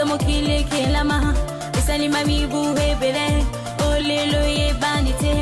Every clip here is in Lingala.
mokile kelama esalima mibuhe bele olelo ye banite.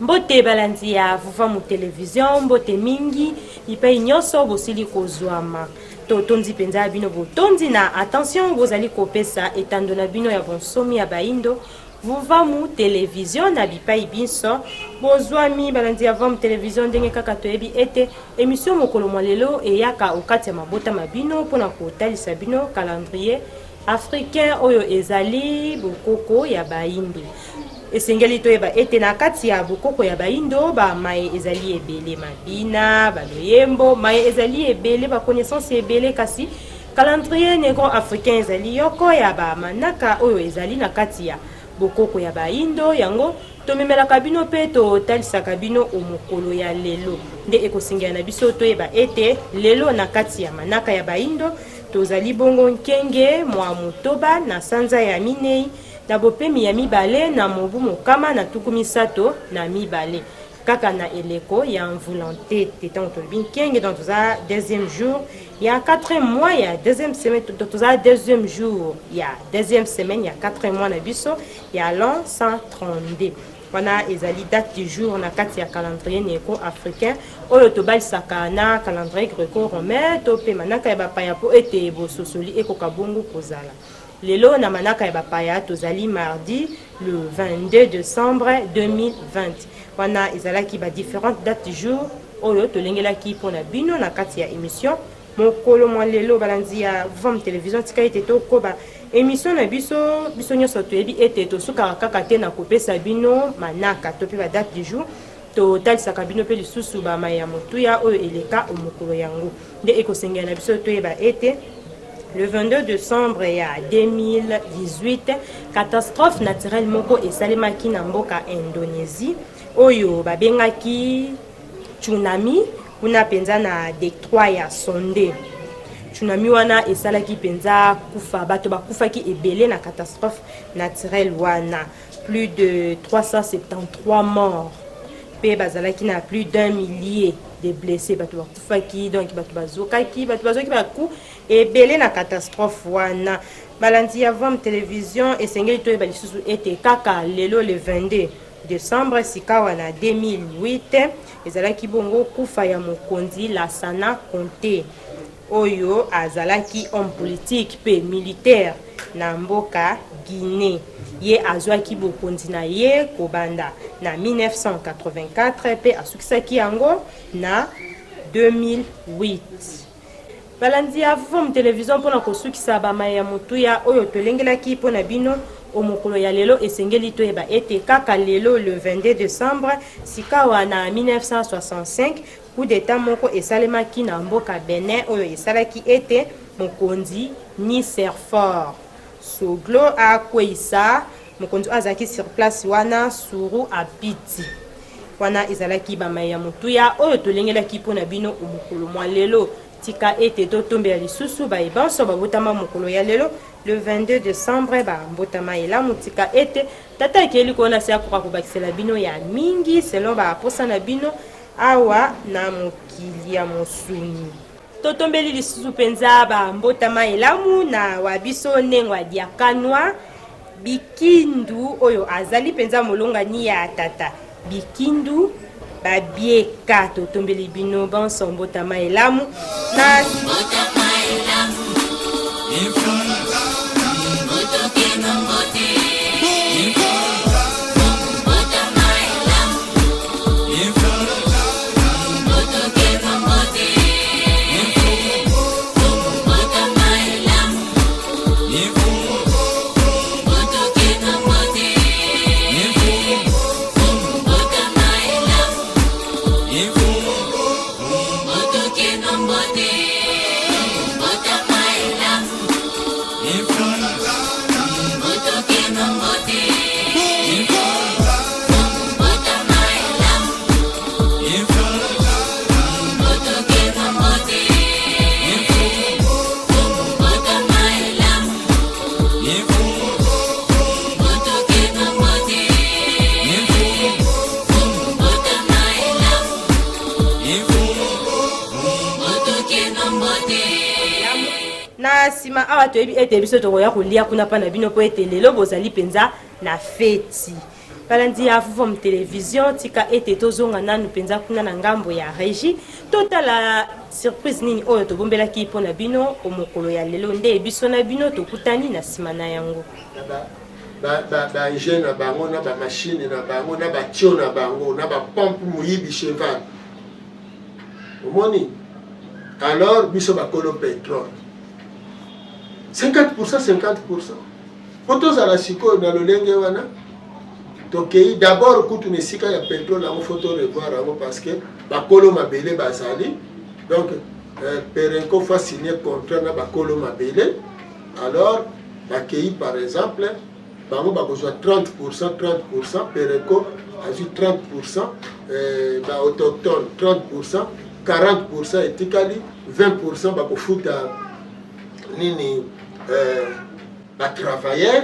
Mbote balandi ya vuva mu television mbote mingi ipai nyonso bosili kozwama to tondi penza bino botondi na attention bozali kopesa etando na bino ya bonsomi ya baindo vuva mu television na bipai binso bozwami balandi ya vuva mu television ndenge kaka toyebi ete émission mokolo mwalelo eyaka okati ya mabota mabino pona kotalisa bino calendrier africain oyo ezali bokoko ya baindo. Esengeli toyeba ete na kati ya bokoko ya baindo ba maye ezali ebele mabina baloyembo maye ezali ebele ba connaissance ebele kasi calendrier negro africain ezali yoko ya ba manaka oyo ezali na kati ya bokoko ya baindo yango tomemela kabino pe to talisa kabino omokolo ya lelo nde ekosengela na biso toyeba ete lelo na kati ya manaka ya baindo tozali bongo nkenge mwa motoba na sanza ya minei na bopemi ya mibale na mobu mokama na tuku misato na mibale kaka na eleko ya mvulante tetango tolobi nkenge donc toza deuxième jour ya 4 mois ya deuxième semaine toza deuxième jour ya deuxième semaine ya 4 mois na biso ya l'an 132 wana ezali date du jour na kati ya calendrier néo africain oyo tobalisaka na calendrier greco-romain to pe manaka ya bapaya po ete bososoli ekoka bongo kozala. Lelo na manaka ya bapaya tozali mardi le 22 décembre 2020 wana ezalaki ba différentes dates du jour oyo tolengelaki pona bino na kati ya émission mokolo mwa lelo balandi ya vom télévision tika ete tokoba émission na biso nyonso toyebi ete tosukaka kaka te na kopesa bino manaka to pe ba date du jour totalisaka bino pe lisusu bamaye ya motuya oyo eleka omokolo yango nde ekosengela na biso toyeba ete le 22 décembre ya 2018 catastrophe naturelle moko esalemaki na mboka Indonésie oyo babengaki tsunami kuna penza na détroit ya Sondé. Tsunami wana esalaki penza kufa bato bakufaki ebele na catastrophe naturelle wana plus de 373 morts pe bazalaki na plus d'1 millier de blessés bato bakufaki donc bato bazokaki baku ebele na catastrophe wana balandi ya vom télévision esengeli toyeba lisusu ete kaka lelo le 22 décembre sika wana 2008 ezalaki bongo kufa ya mokonzi Lassana Conté oyo azalaki homme politique pe militaire na mboka Guinée ye azwaki bokonzi na ye kobanda na 1984 pe asukisaki yango na 2008. balandi ya vom télévision pona kosukisa bamaye ya motuya oyo tolengelaki pona bino omokolo ya lelo esengeli toyeba ete kaka lelo le 22 décembre sika wana 1965 coup d'état moko esalemaki na mboka Benin oyo esalaki ete mokonzi Niserfor Soglo akweyisa mokonzi azaki sur place wana Suru Apiti wana ezalaki bamaye ya motuya oyo tolengelaki pona bino omokolo mwa lelo tika ete totombe ya lisusu baebanso babotama mokolo ya lelo le 22 décembre bambotama elamu tika ete tata ekeli kona se akoka kobakisela bino ya mingi selon baposa na bino awa na mokili ya mosuni totombeli lisusu penza bambotama elamu na wabiso nengwa diakanwa Bikindu oyo azali penza molongani ya tata Bikindu babieka totombeli bino banso mbotama elamu na mbotama elamu nsima awa toyebi ete biso tokoya kolia kuna mpa na bino mpo ete lelo bozali mpenza na feti balandi ya Vuvum Télévision tika ete tozonga nanu mpenza kuna na ngambo ya régie totala surprise nini oyo tobombelaki mpo na bino omokolo ya lelo nde biso na bino tokutani na nsima na yango baengin na bango na bamashine na bango na batio na bango na bapompe moyibi cheval omoni alors biso bakolo pétrole 50% 50% po tozala sikoyo na lolenge wana tokei d'abord kutu na esika ya pétrole yango fo to revoir yango parce que bakolo mabele bazali donc Perenco fa signer contrat na bakolo mabele alors bakei par exemple bango bakozwa 30% Perenco azwi 30% autochtone 30% 40% etikali 20% bakofuta nini travailleur.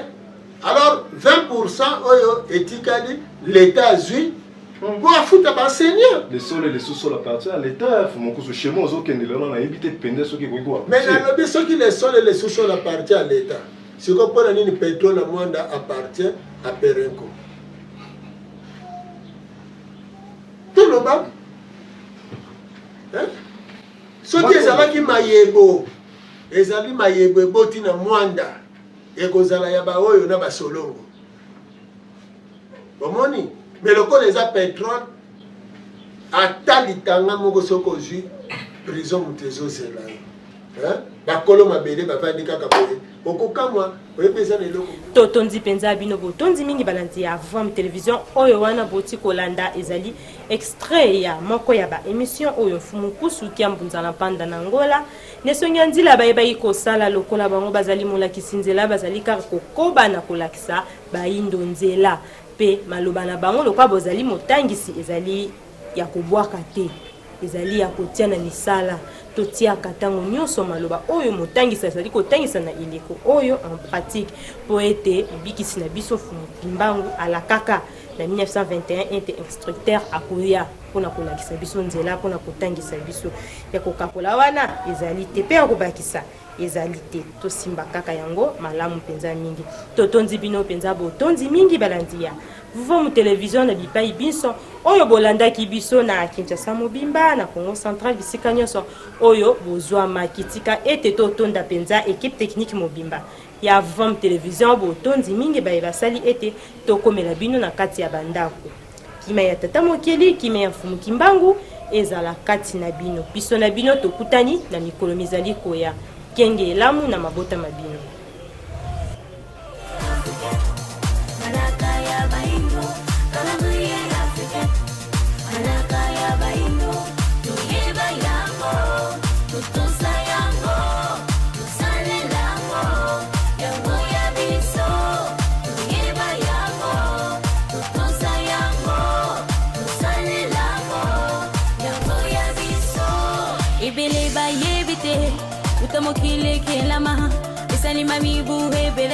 Alors 20% oyo etikali l'État azui pour afuta enseignant. Les sols et les sous-sols appartiennent à l'État. Faut mon coup chez moi aux autres qui ne l'ont évité de peiner ceux qui vont quoi. Mais dans ceux qui les sols et les sous-sols appartiennent à l'État. Ce qu'on peut dire, le pétrole à Mwanda appartient à Perenco. Tout le monde. Ceux qui sont qui mayebo, ils ont mayebo botina Mwanda. Et kozala ya ba oyo na ba solongo. Bomoni, mais le ko les a pétrole atalitanga moko soko zui prison mutezo zela. Bakolo mabele bavandi kaka boye. Okokamwa oyebeza lelo. Totondi penza bino botondi mingi balanti ya Vuvum Télévision oyo wana boti kolanda ezali extrait ya moko ya ba émission oyo fumukusu kia mbunzala panda na Angola nesonga nzila bayeba ikosala lokola bango bazali molakisi nzela bazali kaka kokoba na kolakisa bayindo nzela pe maloba na bango lokwa bozali motangisi ezali ya kobwaka te ezali ya kotia na misala totia katango nyonso maloba oyo motangisa ezali kotangisa na ileko oyo en pratique po ete bikisi na biso Fumukimbangu ala kaka na 1921 ete instructeur akoya pona kolakisa biso nzela pona kotangisa biso ya kokakola wana ezali te pe akobakisa ezali te tosimba kaka yango malamu penza mingi totondi bino penza botondi mingi balandia Vuvum Télévision na bipai biso oyo bolandaki biso na Kinshasa mobimba na Congo Central bisika nyonso oyo bozwa makitika ete totonda penza équipe technique mobimba ya Vuvum Télévision botondi mingi basali ete tokomela bino na kati ya bandako kima ya tata mokeli kima ya Fumukimbangu ezala kati na bino biso na bino tokutani na mikolo mizali koya kenge elamu na mabota mabino Mokile kelama, isali mami buhe bele